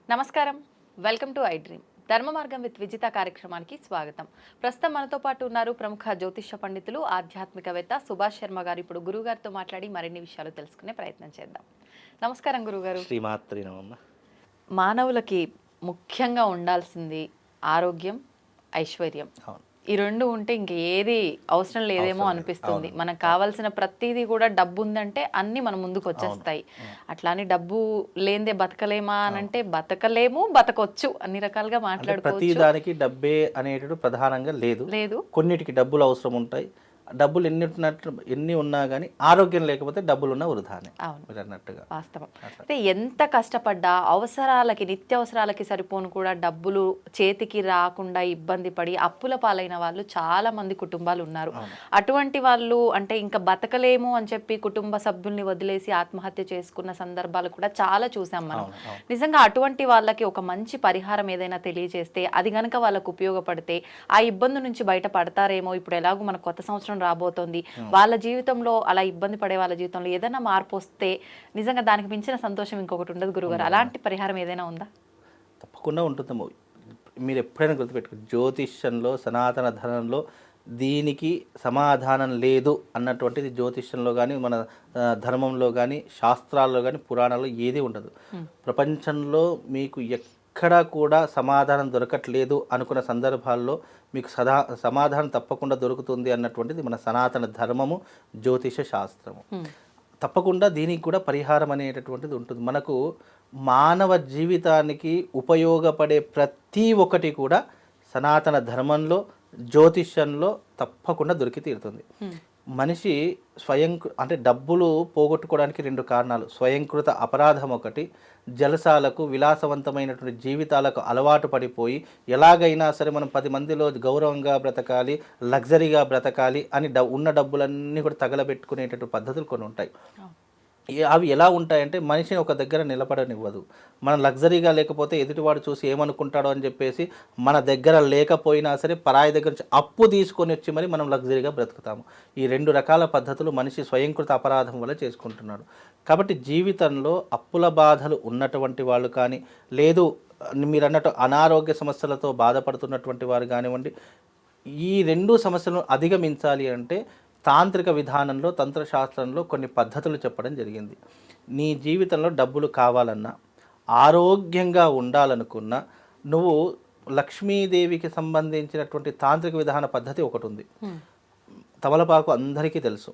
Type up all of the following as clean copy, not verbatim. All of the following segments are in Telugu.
నమస్కారం, వెల్కమ్ టు ఐ డ్రీమ్. ధర్మ మార్గం విత్ విజిత కార్యక్రమానికి స్వాగతం. ప్రస్తుతం మనతో పాటు ఉన్నారు ప్రముఖ జ్యోతిష్య పండితులు, ఆధ్యాత్మికవేత్త సుభాష్ శర్మ గారు. ఇప్పుడు గురువు గారితో మాట్లాడి మరిన్ని విషయాలు తెలుసుకునే ప్రయత్నం చేద్దాం. నమస్కారం గురుగారు. శ్రీమాత్రి నమః. మానవులకి ముఖ్యంగా ఉండాల్సింది ఆరోగ్యం, ఐశ్వర్యం. ఈ రెండు ఉంటే ఇంక ఏది అవసరం లేదేమో అనిపిస్తుంది. మనకు కావాల్సిన ప్రతిదీ కూడా డబ్బు ఉందంటే అన్ని మన ముందుకు వచ్చేస్తాయి. అట్లానే డబ్బు లేనిదే బతకలేమా అని అంటే బతకలేము, బతకొచ్చు, అన్ని రకాలుగా మాట్లాడుకోవచ్చు. ప్రతి దానికి డబ్బే అనేటప్పుడు ప్రధానంగా లేదు. కొన్నిటికి డబ్బులు అవసరం ఉంటాయి. డబ్బులు ఎన్ని ఉన్నా కానీ ఆరోగ్యం లేకపోతే డబ్బులు ఉన్న వృధానే. మీరు అన్నట్టుగా వాస్తవం. అయితే ఎంత కష్టపడ్డా అవసరాలకి, నిత్యావసరాలకి సరిపోను కూడా డబ్బులు చేతికి రాకుండా ఇబ్బంది పడి అప్పుల పాలైన వాళ్ళు చాలా మంది కుటుంబాలు ఉన్నారు. అటువంటి వాళ్ళు అంటే ఇంకా బతకలేము అని చెప్పి కుటుంబ సభ్యుల్ని వదిలేసి ఆత్మహత్య చేసుకున్న సందర్భాలు కూడా చాలా చూసాం మనం. నిజంగా అటువంటి వాళ్ళకి ఒక మంచి పరిహారం ఏదైనా తెలియజేస్తే, అది గనక వాళ్ళకు ఉపయోగపడితే ఆ ఇబ్బంది నుంచి బయటపడతారేమో. ఇప్పుడు ఎలాగో మన కొత్త సంవత్సరం రాబోతోంది, వాళ్ళ జీవితంలో అలా ఇబ్బంది పడే వాళ్ళ జీవితంలో ఏదైనా మార్పు వస్తే నిజంగా దానికి మించిన సంతోషం ఇంకొకటి ఉండదు గురుగారు. అలాంటి పరిహారం ఏదైనా ఉందా? తప్పకుండా ఉంటుందేమో. మీరు ఎప్పుడైనా గుర్తుపెట్టుకో, జ్యోతిష్యంలో, సనాతన ధనంలో దీనికి సమాధానం లేదు అన్నటువంటిది జ్యోతిష్యంలో కానీ, మన ధర్మంలో కానీ, శాస్త్రాల్లో కానీ, పురాణాల్లో ఏది ఉండదు. ప్రపంచంలో మీకు ఎక్కడా కూడా సమాధానం దొరకట్లేదు అనుకున్న సందర్భాల్లో మీకు సమాధానం తప్పకుండా దొరుకుతుంది అన్నటువంటిది మన సనాతన ధర్మము, జ్యోతిష శాస్త్రము. తప్పకుండా దీనికి కూడా పరిహారం అనేటటువంటిది ఉంటుంది. మనకు మానవ జీవితానికి ఉపయోగపడే ప్రతి ఒక్కటి కూడా సనాతన ధర్మంలో, జ్యోతిష్యంలో తప్పకుండా దొరికి తీరుతుంది. మనిషి అంటే డబ్బులు పోగొట్టుకోవడానికి రెండు కారణాలు. స్వయంకృత అపరాధం ఒకటి, జలసాలకు, విలాసవంతమైనటువంటి జీవితాలకు అలవాటు పడిపోయి ఎలాగైనా సరే మనం 10 మందిలో గౌరవంగా బ్రతకాలి, లగ్జరీగా బ్రతకాలి అని ఉన్న డబ్బులన్నీ కూడా తగలబెట్టుకునేటటువంటి పద్ధతులు కొన్ని ఉంటాయి. అవి ఎలా ఉంటాయంటే మనిషిని ఒక దగ్గర నిలబడనివ్వదు. మనం లగ్జరీగా లేకపోతే ఎదుటివాడు చూసి ఏమనుకుంటాడో అని చెప్పేసి మన దగ్గర లేకపోయినా సరే పరాయి దగ్గర నుంచి అప్పు తీసుకొని వచ్చి మరి మనం లగ్జరీగా బ్రతుకుతాము. ఈ రెండు రకాల పద్ధతులు మనిషి స్వయంకృత అపరాధం వల్ల చేసుకుంటున్నాడు. కాబట్టి జీవితంలో అప్పుల బాధలు ఉన్నటువంటి వాళ్ళు కానీ, లేదు మీరు అన్నట్టు అనారోగ్య సమస్యలతో బాధపడుతున్నటువంటి వారు కానివ్వండి, ఈ రెండు సమస్యలను అధిగమించాలి అంటే తాంత్రిక విధానంలో, తంత్రశాస్త్రంలో కొన్ని పద్ధతులు చెప్పడం జరిగింది. నీ జీవితంలో డబ్బులు కావాలన్నా, ఆరోగ్యంగా ఉండాలనుకున్నా, నువ్వు లక్ష్మీదేవికి సంబంధించినటువంటి తాంత్రిక విధాన పద్ధతి ఒకటి ఉంది. తమలపాకు అందరికీ తెలుసు.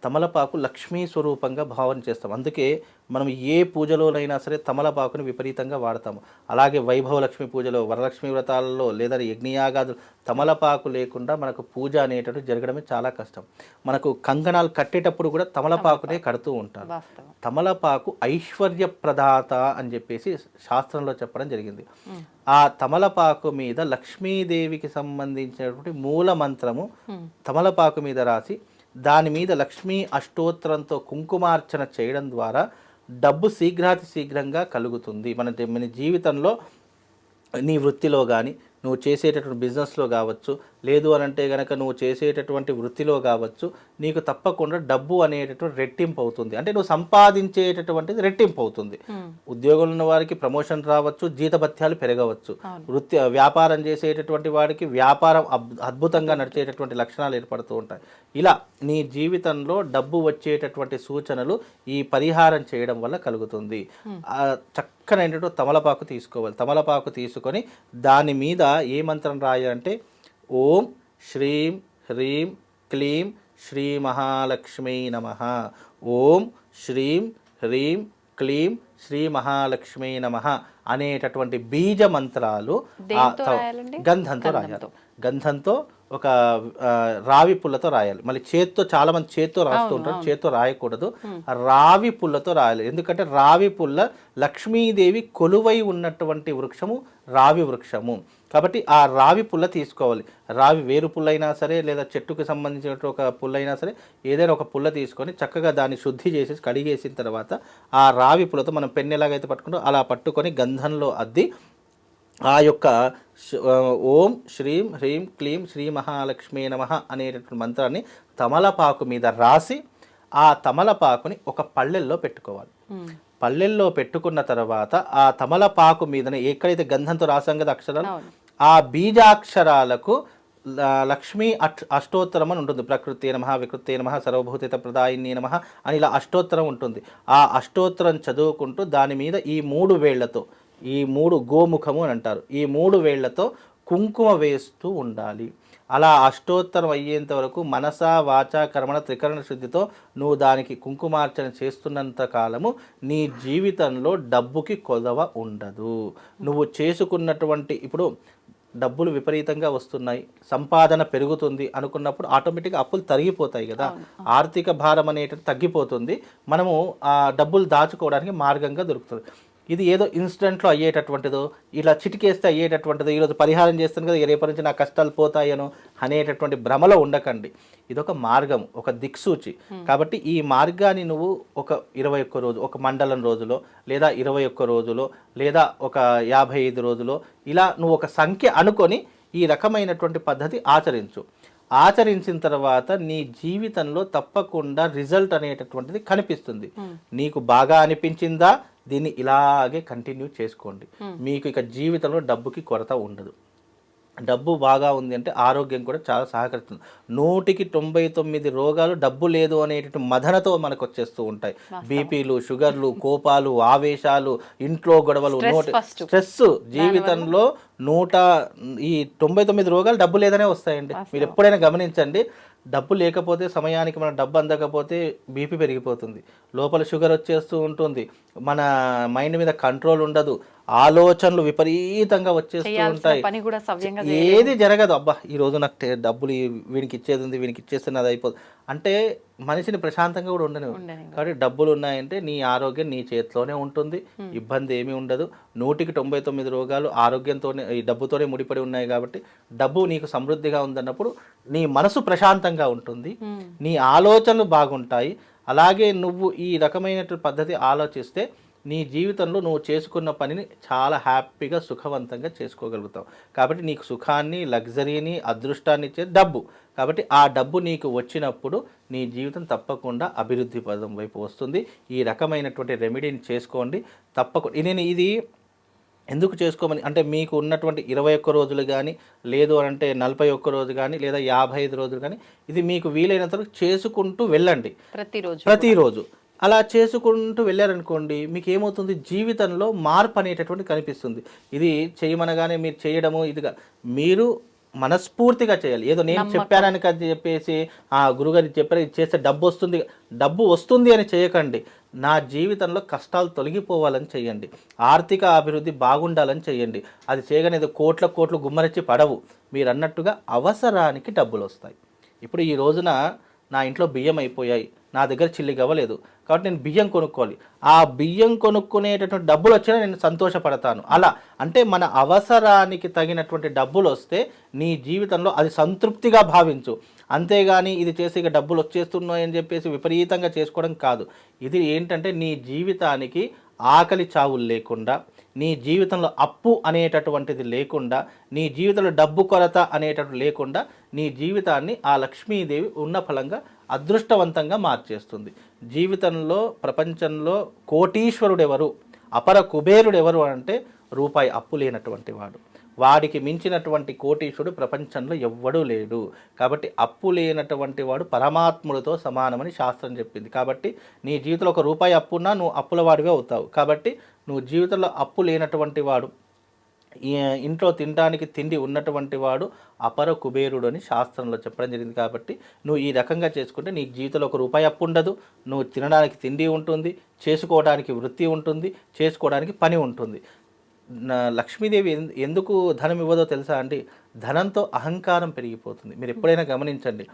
తమలపాకు లక్ష్మీ స్వరూపంగా భావన చేస్తాం. అందుకే మనం ఏ పూజలోనైనా సరే తమలపాకుని విపరీతంగా వాడతాము. అలాగే వైభవ లక్ష్మి పూజలో, వరలక్ష్మి వ్రతాలలో లేదా యజ్ఞయాగాదులు తమలపాకు లేకుండా మనకు పూజ అనేటట్టు జరగడమే చాలా కష్టం. మనకు కంకణాలు కట్టేటప్పుడు కూడా తమలపాకునే కడుతూ ఉంటారు. తమలపాకు ఐశ్వర్య ప్రదాత అని చెప్పేసి శాస్త్రంలో చెప్పడం జరిగింది. ఆ తమలపాకు మీద లక్ష్మీదేవికి సంబంధించినటువంటి మూల మంత్రము తమలపాకు మీద రాసి దాని మీద లక్ష్మీ అష్టోత్తరంతో కుంకుమార్చన చేయడం ద్వారా డబ్బు శీఘ్రంగా కలుగుతుంది. మన జీవితంలో నీ వృత్తిలో కానీ, నువ్వు చేసేటటువంటి బిజినెస్లో కావచ్చు, లేదు అని అంటే కనుక నువ్వు చేసేటటువంటి వృత్తిలో కావచ్చు, నీకు తప్పకుండా డబ్బు అనేటటువంటి రెట్టింపు అవుతుంది. అంటే నువ్వు సంపాదించేటటువంటిది రెట్టింపు అవుతుంది. ఉద్యోగంలో ఉన్న వారికి ప్రమోషన్ రావచ్చు, జీతభత్యాలు పెరగవచ్చు. వ్యాపారం చేసేటటువంటి వాడికి వ్యాపారం అద్భుతంగా నడిచేటటువంటి లక్షణాలు ఏర్పడుతూ ఉంటాయి. ఇలా నీ జీవితంలో డబ్బు వచ్చేటటువంటి సూచనలు ఈ పరిహారం చేయడం వల్ల కలుగుతుంది. చక్కనైనటువంటి తమలపాకు తీసుకోవాలి. తమలపాకు తీసుకొని దాని మీద ఏ మంత్రం రాయాలంటే ఓం శ్రీం హ్రీం క్లీం శ్రీ మహాలక్ష్మీ నమః, ఓం శ్రీం హ్రీం క్లీం శ్రీ మహాలక్ష్మీ నమః అనేటటువంటి బీజ మంత్రాలు గంధంతో రాయాలి. గంధంతో ఒక రావి పుల్లతో రాయాలి. మళ్ళీ చేత్తో, చాలా మంది చేత్తో రాస్తూ ఉంటారు, చేత్తో రాయకూడదు, రావి పుల్లతో రాయాలి. ఎందుకంటే రావి పుల్ల లక్ష్మీదేవి కొలువై ఉన్నటువంటి వృక్షము రావి వృక్షము. కాబట్టి ఆ రావి పుల్ల తీసుకోవాలి. రావి వేరు పుల్ల అయినా సరే, లేదా చెట్టుకు సంబంధించిన ఒక పుల్ల అయినా సరే, ఏదైనా ఒక పుల్ల తీసుకొని చక్కగా దాన్ని శుద్ధి చేసేసి కడిగేసిన తర్వాత ఆ రావి పుల్లతో మనం పెన్ను ఎలాగైతే పట్టుకుంటో అలా పట్టుకొని గంధంలో అద్ది ఆ యొక్క ఓం శ్రీం హ్రీం క్లీం శ్రీ మహాలక్ష్మీ నమః అనేటటువంటి మంత్రాన్ని తమలపాకు మీద రాసి ఆ తమలపాకుని ఒక పళ్ళెల్లో పెట్టుకోవాలి. పల్లెల్లో పెట్టుకున్న తర్వాత ఆ తమలపాకు మీదనే ఎక్కడైతే గంధంతో రాసాం కదా అక్షరాలు, అవును. ఆ బీజాక్షరాలకు లక్ష్మీ అష్టోత్తరం అని ఉంటుంది. ప్రకృతి నమః, వికృతి నమః, సర్వభూతిత ప్రదాయిని నమః అని ఇలా అష్టోత్తరం ఉంటుంది. ఆ అష్టోత్తరం చదువుకుంటూ దాని మీద ఈ 3 వేళ్లతో, ఈ 3 గోముఖము అని అంటారు, ఈ 3 వేళ్లతో కుంకుమ వేస్తూ ఉండాలి. అలా అష్టోత్తరం అయ్యేంత వరకు మనస వాచ కర్మణ త్రికరణ శుద్ధితో నువ్వు దానికి కుంకుమార్చన చేస్తున్నంత కాలము నీ జీవితంలో డబ్బుకి కొదవ ఉండదు. నువ్వు చేసుకున్నటువంటి ఇప్పుడు డబ్బులు విపరీతంగా వస్తున్నాయి, సంపాదన పెరుగుతుంది అనుకున్నప్పుడు ఆటోమేటిక్గా అప్పులు తరిగిపోతాయి కదా, ఆర్థిక భారం అనేటిది తగ్గిపోతుంది, మనము ఆ డబ్బులు దాచుకోవడానికి మార్గంగా దొరుకుతుంది. ఇది ఏదో ఇన్స్టెంట్లో అయ్యేటటువంటిదో, ఇలా చిటికేస్తే అయ్యేటటువంటిదో, ఈరోజు పరిహారం చేస్తాను కదా రేపటి నుంచి నా కష్టాలు పోతాయనో అనేటటువంటి భ్రమలో ఉండకండి. ఇదొక మార్గం, ఒక దిక్సూచి. కాబట్టి ఈ మార్గాన్ని నువ్వు ఒక 21 రోజు, ఒక మండలం రోజులో, లేదా 21 రోజులో, లేదా ఒక 55 రోజులో, ఇలా నువ్వు ఒక సంఖ్య అనుకొని ఈ రకమైనటువంటి పద్ధతి ఆచరించు. ఆచరించిన తర్వాత నీ జీవితంలో తప్పకుండా రిజల్ట్ అనేటటువంటిది కనిపిస్తుంది. నీకు బాగా అనిపించిందా, దీన్ని ఇలాగే కంటిన్యూ చేసుకోండి. మీకు ఇక జీవితంలో డబ్బుకి కొరత ఉండదు. డబ్బు బాగా ఉంది అంటే ఆరోగ్యం కూడా చాలా సహకరిస్తుంది. 100కి 99 రోగాలు డబ్బు లేదు అనేటువంటి మదనతో మనకు వచ్చేస్తూ ఉంటాయి. బీపీలు, షుగర్లు, కోపాలు, ఆవేశాలు, ఇంట్లో గొడవలు, స్ట్రెస్. జీవితంలో ఈ 99 రోగాలు డబ్బు లేదనే వస్తాయండి. మీరు ఎప్పుడైనా గమనించండి. డబ్బు లేకపోతే, సమయానికి మన డబ్బు అందకపోతే బీపీ పెరిగిపోతుంది, లోపల షుగర్ వచ్చేస్తూ ఉంటుంది, మన మైండ్ మీద కంట్రోల్ ఉండదు, ఆలోచనలు విపరీతంగా వచ్చేస్తూ ఉంటాయి, ఏది జరగదు. అబ్బా ఈరోజు నాకు డబ్బులు వీనికి ఇచ్చేది ఉంది, వీనికి ఇచ్చేస్తే అది అయిపోతుంది అంటే మనిషిని ప్రశాంతంగా కూడా ఉండని. కాబట్టి డబ్బులు ఉన్నాయంటే నీ ఆరోగ్యం నీ చేతిలోనే ఉంటుంది, ఇబ్బంది ఏమీ ఉండదు. 100కి 99 రోగాలు ఆరోగ్యంతోనే, ఈ డబ్బుతోనే ముడిపడి ఉన్నాయి. కాబట్టి డబ్బు నీకు సమృద్ధిగా ఉందన్నప్పుడు నీ మనసు ప్రశాంతంగా ఉంటుంది, నీ ఆలోచనలు బాగుంటాయి. అలాగే నువ్వు ఈ రకమైనటువంటి పద్ధతి ఆలోచిస్తే నీ జీవితంలో నువ్వు చేసుకున్న పనిని చాలా హ్యాపీగా సుఖవంతంగా చేసుకోగలుగుతావు. కాబట్టి నీకు సుఖాన్ని, లగ్జరీని, అదృష్టాన్ని ఇచ్చేది డబ్బు. కాబట్టి ఆ డబ్బు నీకు వచ్చినప్పుడు నీ జీవితం తప్పకుండా అభివృద్ధి పదం వైపు వస్తుంది. ఈ రకమైనటువంటి రెమెడీని చేసుకోండి తప్పకుండా. నేను ఇది ఎందుకు చేసుకోమని అంటే, మీకు ఉన్నటువంటి 21 రోజులు కానీ, లేదు అంటే 41 రోజు కానీ, లేదా 55 రోజులు కానీ, ఇది మీకు వీలైనంత వరకు చేసుకుంటూ వెళ్ళండి ప్రతిరోజు. అలా చేసుకుంటూ వెళ్ళారనుకోండి, మీకు ఏమవుతుంది, జీవితంలో మార్పు అనేటటువంటి కనిపిస్తుంది. ఇది చేయమనగానే మీరు చేయడము ఇదిగా మీరు మనస్ఫూర్తిగా చేయాలి. ఏదో నేను చెప్పానని కదా చెప్పేసి ఆ గురుగారికి చెప్పారు ఇది చేస్తే డబ్బు వస్తుంది అని చేయకండి. నా జీవితంలో కష్టాలు తొలగిపోవాలని చేయండి, ఆర్థిక అభివృద్ధి బాగుండాలని చేయండి. అది చేయగానే ఏదో కోట్లు గుమ్మరిచ్చి పడవు. మీరు అన్నట్టుగా అవసరానికి డబ్బులు వస్తాయి. ఇప్పుడు ఈ రోజున నా ఇంట్లో బియ్యం అయిపోయాయి, నా దగ్గర చిల్లిగా అవ్వలేదు, కాబట్టి నేను బియ్యం కొనుక్కోవాలి. ఆ బియ్యం కొనుక్కునేటటువంటి డబ్బులు వచ్చినా నేను సంతోషపడతాను. అలా అంటే మన అవసరానికి తగినటువంటి డబ్బులు వస్తే నీ జీవితంలో అది సంతృప్తిగా భావించు. అంతేగాని ఇది చేసి ఇక డబ్బులు వచ్చేస్తున్నాయి అని చెప్పేసి విపరీతంగా చేసుకోవడం కాదు. ఇది ఏంటంటే నీ జీవితానికి ఆకలి చావులు లేకుండా, నీ జీవితంలో అప్పు అనేటటువంటిది లేకుండా, నీ జీవితంలో డబ్బు కొరత అనేటటువంటి లేకుండా నీ జీవితాన్ని ఆ లక్ష్మీదేవి ఉన్న ఫలంగా అదృష్టవంతంగా మార్చేస్తుంది. జీవితంలో ప్రపంచంలో కోటీశ్వరుడు ఎవరు, అపర కుబేరుడు ఎవరు అంటే రూపాయి అప్పు లేనటువంటి వాడు. వాడికి మించినటువంటి కోటీశ్వరుడు ప్రపంచంలో ఎవ్వడూ లేడు. కాబట్టి అప్పు లేనటువంటి వాడు పరమాత్ముడితో సమానమని శాస్త్రం చెప్పింది. కాబట్టి నీ జీవితంలో ఒక రూపాయి అప్పున్నా నువ్వు అప్పుల వాడివే అవుతావు. కాబట్టి నువ్వు జీవితంలో అప్పు లేనటువంటి వాడు, ఇంట్లో తినడానికి తిండి ఉన్నటువంటి వాడు అపర కుబేరుడు అని శాస్త్రంలో చెప్పడం జరిగింది. కాబట్టి నువ్వు ఈ రకంగా చేసుకుంటే నీ జీవితంలో ఒక రూపాయి అప్పు ఉండదు, నువ్వు తినడానికి తిండి ఉంటుంది, చేసుకోవడానికి వృత్తి ఉంటుంది, చేసుకోవడానికి పని ఉంటుంది. లక్ష్మీదేవి ఎందుకు ధనం ఇవ్వదో తెలుసా అండి? ధనంతో అహంకారం పెరిగిపోతుంది. మీరు ఎప్పుడైనా గమనించండి,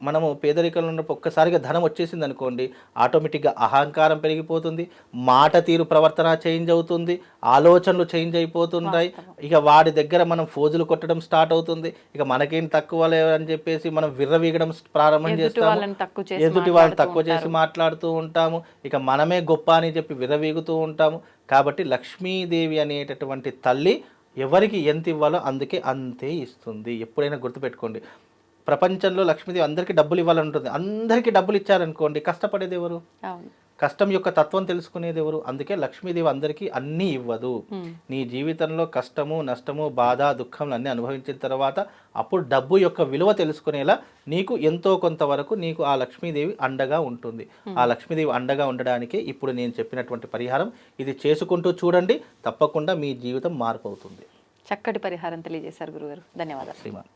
మనము పేదరికంలో ఉన్నప్పుడు ఒక్కసారిగా ధనం వచ్చేసింది అనుకోండి, ఆటోమేటిక్గా అహంకారం పెరిగిపోతుంది, మాట తీరు ప్రవర్తన చేంజ్ అవుతుంది, ఆలోచనలు చేంజ్ అయిపోతుంటాయి. ఇక వాడి దగ్గర మనం ఫోజులు కొట్టడం స్టార్ట్ అవుతుంది. ఇక మనకేం తక్కువ అని చెప్పేసి మనం విర్రవీగడం ప్రారంభం చేస్తాము, ఎదుటి వాళ్ళని తక్కువ చేసి మాట్లాడుతూ ఉంటాము, ఇక మనమే గొప్ప అని చెప్పి విర్రవీగుతూ ఉంటాము. కాబట్టి లక్ష్మీదేవి అనేటటువంటి తల్లి ఎవరికి ఎంత ఇవ్వాలో అందుకే అంతే ఇస్తుంది. ఎప్పుడైనా గుర్తుపెట్టుకోండి, ప్రపంచంలో లక్ష్మీదేవి అందరికీ డబ్బులు ఇవ్వాలని ఉంటుంది. అందరికీ డబ్బులు ఇచ్చారనుకోండి, కష్టపడేది ఎవరు? కష్టం యొక్క తత్వం తెలుసుకునేది ఎవరు? అందుకే లక్ష్మీదేవి అందరికీ అన్నీ ఇవ్వదు. నీ జీవితంలో కష్టము, నష్టము, బాధ, దుఃఖం అన్నీ అనుభవించిన తర్వాత అప్పుడు డబ్బు యొక్క విలువ తెలుసుకునేలా నీకు ఎంతో కొంతవరకు నీకు ఆ లక్ష్మీదేవి అండగా ఉంటుంది. ఆ లక్ష్మీదేవి అండగా ఉండడానికే ఇప్పుడు నేను చెప్పినటువంటి పరిహారం ఇది చేసుకుంటూ చూడండి, తప్పకుండా మీ జీవితం మార్పు అవుతుంది. చక్కటి పరిహారం తెలియజేశారు గురుగారు. ధన్యవాదాలు. శ్రీమాన్.